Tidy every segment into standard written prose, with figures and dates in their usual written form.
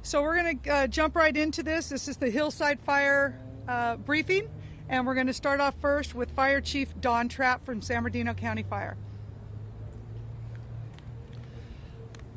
So we're going to jump right into this. This is the Hillside Fire briefing, and we're going to start off first with Fire Chief Don Trapp from San Bernardino County Fire.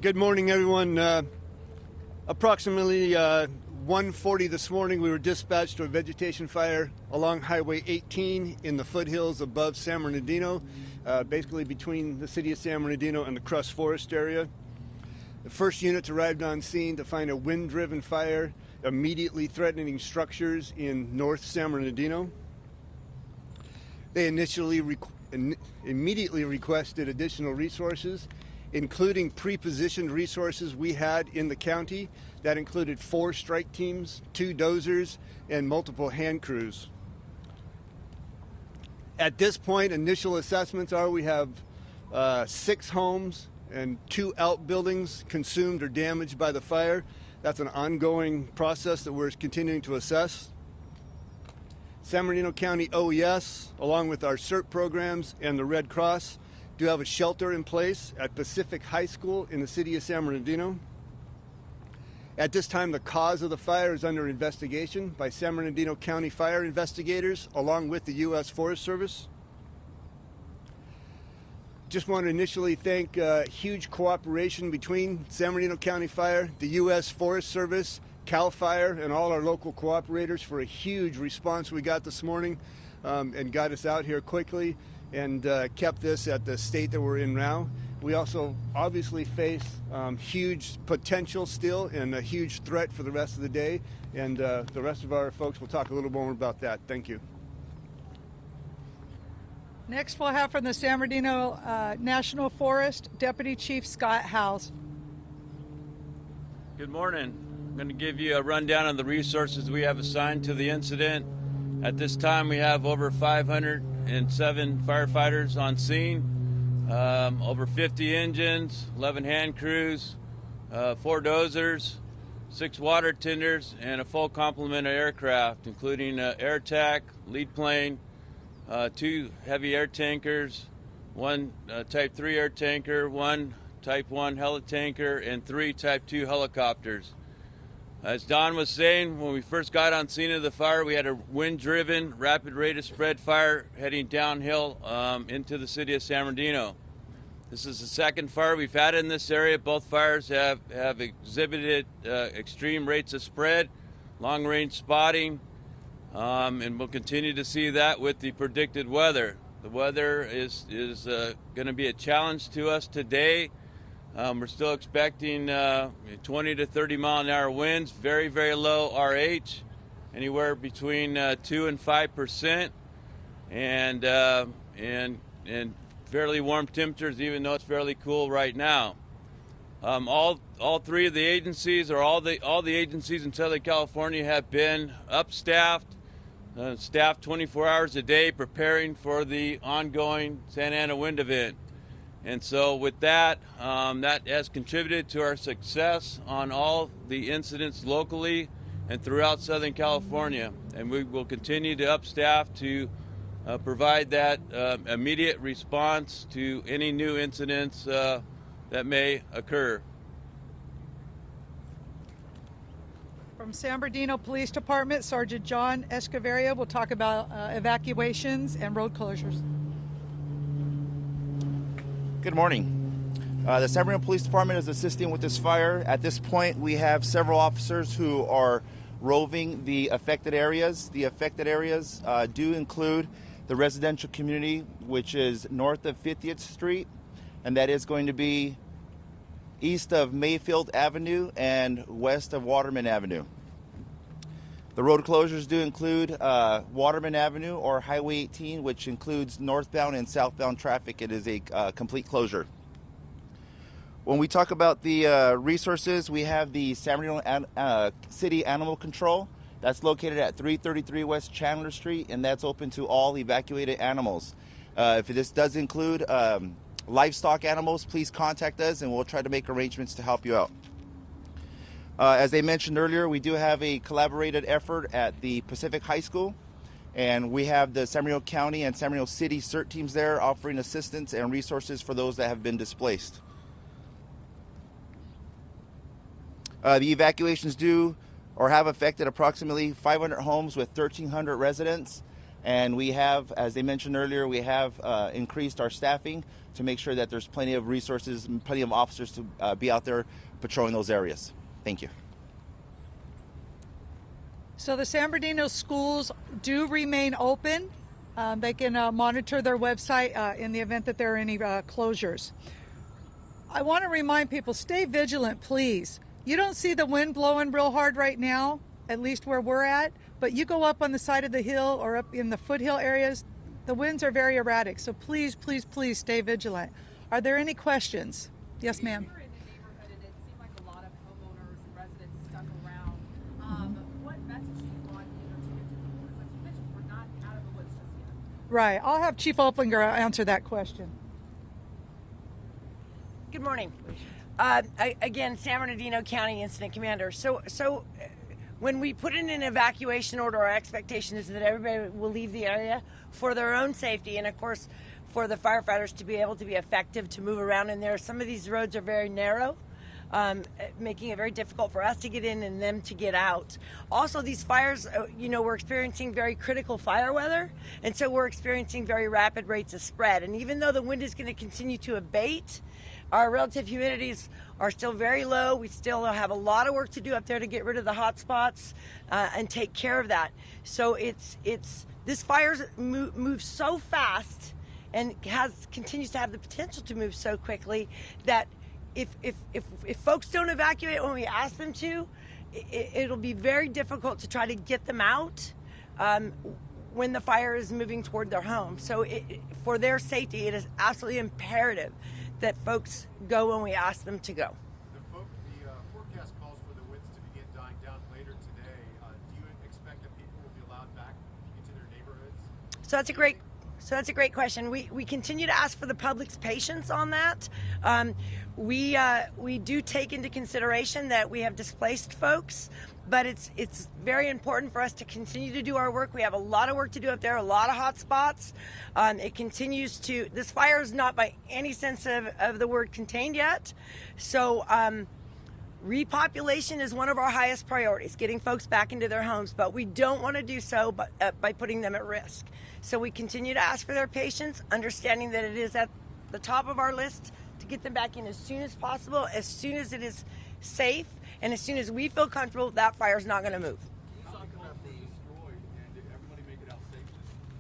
Good morning, everyone. Approximately 1:40 this morning, we were dispatched to a vegetation fire along Highway 18 in the foothills above San Bernardino, basically between the city of San Bernardino and the Crust Forest area. The first units arrived on scene to find a wind-driven fire immediately threatening structures in North San Bernardino. They immediately requested additional resources, including pre-positioned resources we had in the county. That included 4 strike teams, 2 dozers, and multiple hand crews. At this point, initial assessments are we have 6 homes and 2 outbuildings consumed or damaged by the fire. That's an ongoing process that we're continuing to assess. San Bernardino County OES, along with our CERT programs and the Red Cross, do have a shelter in place at Pacific High School in the city of San Bernardino. At this time, the cause of the fire is under investigation by San Bernardino County Fire investigators, along with the U.S. Forest Service. Just want to initially thank huge cooperation between San Bernardino County Fire, the U.S. Forest Service, CAL FIRE, and all our local cooperators for a huge response we got this morning and got us out here quickly and kept this at the state that we're in now. We also obviously face huge potential still and a huge threat for the rest of the day, and the rest of our folks will talk a little more about that. Thank you. Next, we'll have from the San Bernardino National Forest, Deputy Chief Scott Howes. Good morning. I'm going to give you a rundown of the resources we have assigned to the incident. At this time, we have over 507 firefighters on scene, over 50 engines, 11 hand crews, 4 dozers, 6 water tenders, and a full complement of aircraft, including air tac, lead plane, 2 heavy air tankers, 1 Type 3 air tanker, 1 Type 1 helitanker, and 3 Type 2 helicopters. As Don was saying, when we first got on scene of the fire, we had a wind-driven, rapid rate of spread fire heading downhill into the city of San Bernardino. This is the second fire we've had in this area. Both fires have exhibited extreme rates of spread, long-range spotting, and we'll continue to see that with the predicted weather. The weather is going to be a challenge to us today. We're still expecting 20 to 30 mile an hour winds, very, very low RH, anywhere between 2 and 5%, and fairly warm temperatures, even though it's fairly cool right now. All 3 of the agencies, or all the agencies in Southern California, have been upstaffed, staffed 24 hours a day, preparing for the ongoing Santa Ana wind event. And so with that, that has contributed to our success on all the incidents locally and throughout Southern California. And we will continue to upstaff to provide that immediate response to any new incidents that may occur. From San Bernardino Police Department, Sergeant John Escoveria will talk about evacuations and road closures. Good morning. The San Bernardino Police Department is assisting with this fire. At this point, we have several officers who are roving the affected areas. The affected areas do include the residential community, which is north of 50th Street, and that is going to be east of Mayfield Avenue and west of Waterman Avenue. The road closures do include Waterman Avenue or Highway 18, which includes northbound and southbound traffic. It is a complete closure. When we talk about the resources, we have the San Bernardino City Animal Control. That's located at 333 West Chandler Street, and that's open to all evacuated animals. If this does include livestock animals, please contact us and we'll try to make arrangements to help you out. As I mentioned earlier, we do have a collaborated effort at the Pacific High School, and we have the San Bernardino County and San Bernardino City CERT teams there offering assistance and resources for those that have been displaced. The evacuations do or have affected approximately 500 homes with 1,300 residents. And we have, as they mentioned earlier, we have increased our staffing to make sure that there's plenty of resources and plenty of officers to be out there patrolling those areas. Thank you. So the San Bernardino schools do remain open. They can monitor their website in the event that there are any closures. I want to remind people, stay vigilant, please. You don't see the wind blowing real hard right now, at least where we're at, but you go up on the side of the hill or up in the foothill areas, the winds are very erratic. So please, please, please stay vigilant. Are there any questions? Yes, ma'am. You're in the neighborhood and it seemed like a lot of homeowners and residents stuck around. What message do you want to give to people? Because you mentioned we're not out of the woods just yet. Right. I'll have Chief Oplinger answer that question. Good morning. Again, San Bernardino County Incident Commander. So when we put in an evacuation order, our expectation is that everybody will leave the area for their own safety and, of course, for the firefighters to be able to be effective to move around in there. Some of these roads are very narrow, making it very difficult for us to get in and them to get out. Also, these fires, we're experiencing very critical fire weather, and so we're experiencing very rapid rates of spread. And even though the wind is going to continue to abate, our relative humidities are still very low. We still have a lot of work to do up there to get rid of the hot spots and take care of that. So this fire moves so fast and continues to have the potential to move so quickly that if folks don't evacuate when we ask them to, it'll be very difficult to try to get them out when the fire is moving toward their home. So for their safety, it is absolutely imperative that folks go when we ask them to go. The forecast calls for the winds to begin dying down later today. Do you expect that people will be allowed back into their neighborhoods? So that's a great question. We continue to ask for the public's patience on that. We do take into consideration that we have displaced folks, but it's very important for us to continue to do our work. We have a lot of work to do up there, a lot of hot spots. This fire is not by any sense of the word contained yet. So repopulation is one of our highest priorities, getting folks back into their homes, but we don't want to do so by putting them at risk. So we continue to ask for their patience, understanding that it is at the top of our list to get them back in as soon as possible, as soon as it is safe, and as soon as we feel comfortable, that fire is not going to move.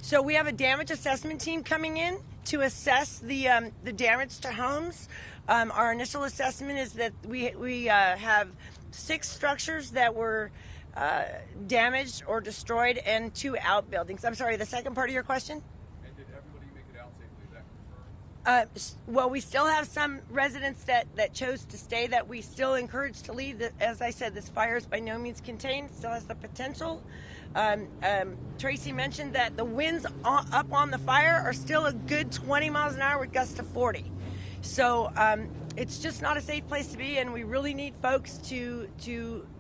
So we have a damage assessment team coming in to assess the damage to homes. Our initial assessment is that we have 6 structures that were damaged or destroyed and 2 outbuildings. I'm sorry, the second part of your question? And did everybody make it out safely? Is that confirmed? Well, we still have some residents that chose to stay that we still encourage to leave. As I said, this fire is by no means contained, still has the potential. Tracy mentioned that the winds up on the fire are still a good 20 miles an hour with gusts to 40. So it's just not a safe place to be, and we really need folks to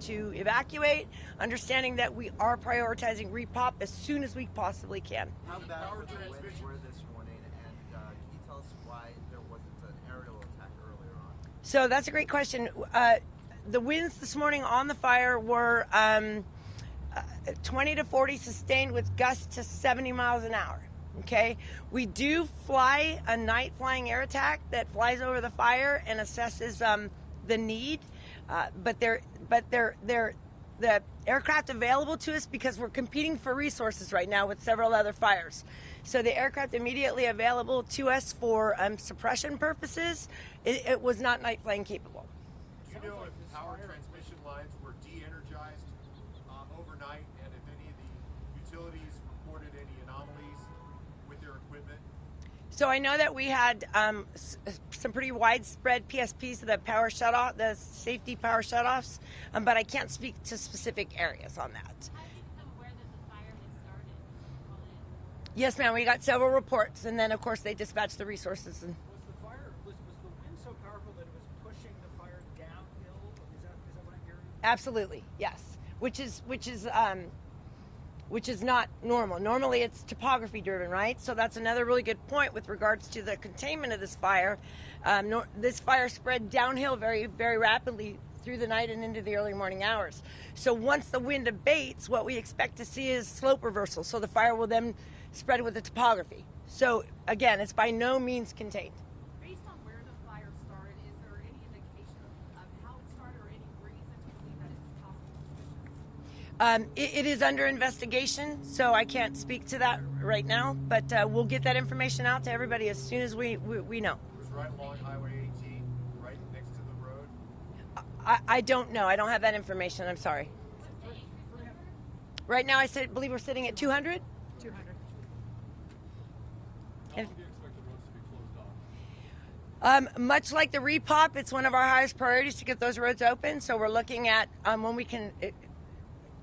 evacuate, understanding that we are prioritizing repop as soon as we possibly can. How bad were the winds this morning, and can you tell us why there wasn't an aerial attack earlier on? So that's a great question. The winds this morning on the fire were 20 to 40 sustained with gusts to 70 miles an hour. Okay, we do fly a night flying air attack that flies over the fire and assesses the need, but the aircraft available to us, because we're competing for resources right now with several other fires. So the aircraft immediately available to us for suppression purposes, it was not night flying capable. Do you know if power transmission lines were de-energized overnight, and if any of the utilities reported any anomalies with their equipment? So I know that we had some pretty widespread PSPs, the power shutoff, the safety power shutoffs, but I can't speak to specific areas on that. How did you become aware that the fire had started? Call in? Yes, ma'am. We got several reports, and then of course they dispatched the resources. And Was the wind so powerful that it was pushing the fire downhill? Is that what I'm hearing? absolutely, yes. Which is not normal. Normally it's topography driven, right? So that's another really good point with regards to the containment of this fire. This fire spread downhill very, very rapidly through the night and into the early morning hours. So once the wind abates, what we expect to see is slope reversal. So the fire will then spread with the topography. So again, it's by no means contained. Based on where the fire started, is there any indication of how it started or any reason to believe that it's possibly suspicious? It is under investigation, so I can't speak to that right now, but we'll get that information out to everybody as soon as we know. It was right along Highway 18, right next to the road. I don't know. I don't have that information. I'm sorry. Right now, believe we're sitting at 200. 200. And, much like the repop, it's one of our highest priorities to get those roads open. So we're looking at when we can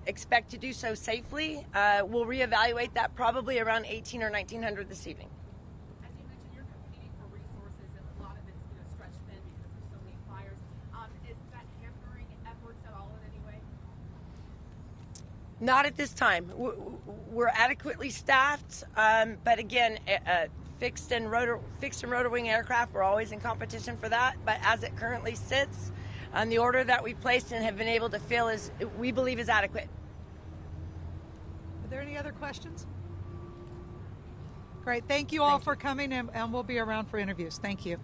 expect to do so safely. We'll reevaluate that probably around 18 or 1900 this evening. As you mentioned, you're competing for resources, and a lot of it's stretched thin because there's so many fires. Is that hampering efforts at all in any way? Not at this time. We're adequately staffed, but again, fixed and rotor wing aircraft, we're always in competition for that. But as it currently sits, the order that we placed and have been able to fill we believe is adequate. Are there any other questions? Great. Thank you all for coming, and we'll be around for interviews. Thank you.